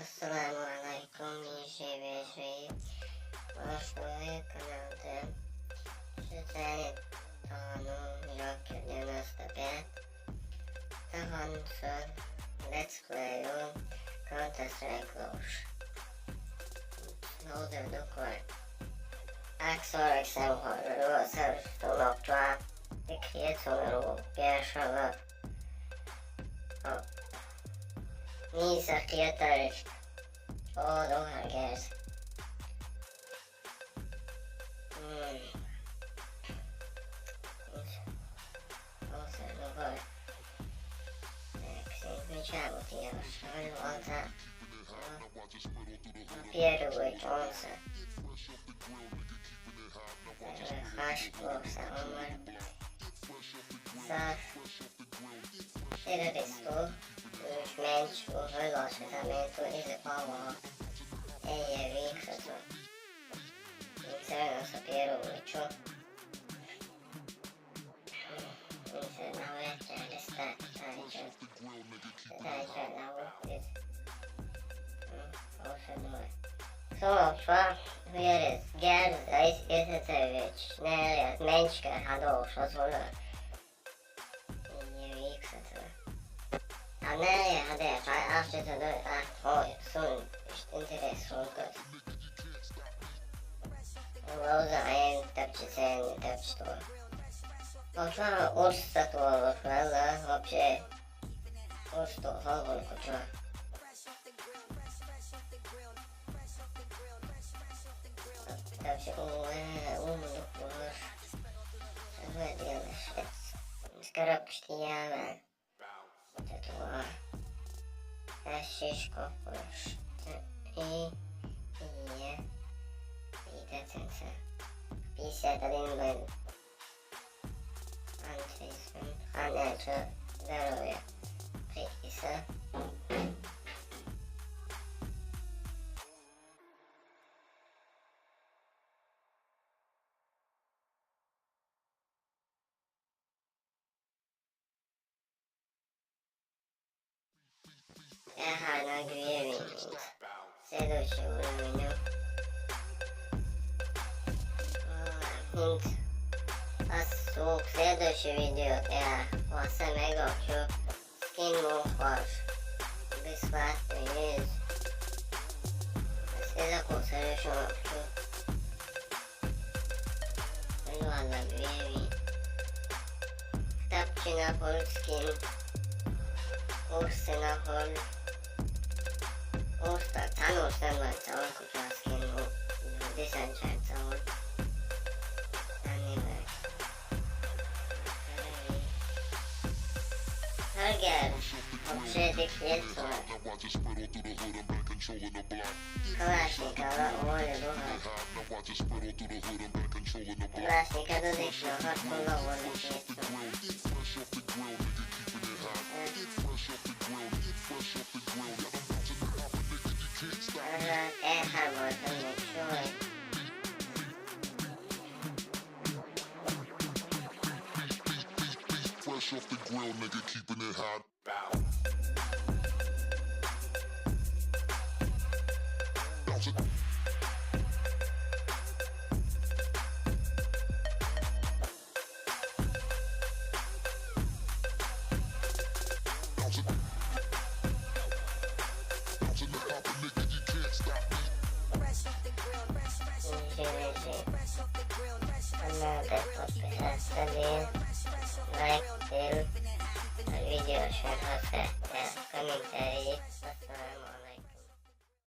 Assalamualaikum GVG. Вашего канала читает Тану Joker 95. Tahonszor Let's Play-on Counter-Strike Lows. Oldukor Axor Xemhorról szerződömöktől Kietonról pierwszego Misa Kietarist Odohagers Oszerdogor Szintén csávot javasol voltál a Pierre Johnson Hasbogszámmal Szar Terroristó és mencsó hajlásításról izepával egy végzető. Inserno sapere mucho. Inserno vecchia Szóval, miért ez Gerda észrevecs, ne lehet menske hadóshoz volna. Így végzető. A ne hade aftető hogy szól és interessunkat. Rosa en tapcisen tapcstól. Hogyha osztatolok vele, вообще osztó halvalkocsra. Tapcsi umdokos. Vedélmes. Skarapstijával. Tetova. Esséskapos. Ie. Senza pissata dentro antisem hanelcsa daroja precisa Ehana Gvievinit Следующий уровень в следующем видео я вас научу скину ваш бесплатный вид. Следующий совершенно ладно, греви. Тапчи на холл скин. Курсы на холл. Уста, тану снимать, а он купил скин. Десанчается он. Again, obsessive Yetsuwa Kalashnikova Ovalidova Kalashnikova Dodikno Hatkolla Ovalid Yetsuwa Elhábolt önnek soha Fresh off the grill, nigga, keeping it hot. Bow. Bounce it. Bounce it. Bounce in the hopper, nigga, you can't stop me. Fresh off the grill, fresh off the grill, like, share, video, share, комментарии,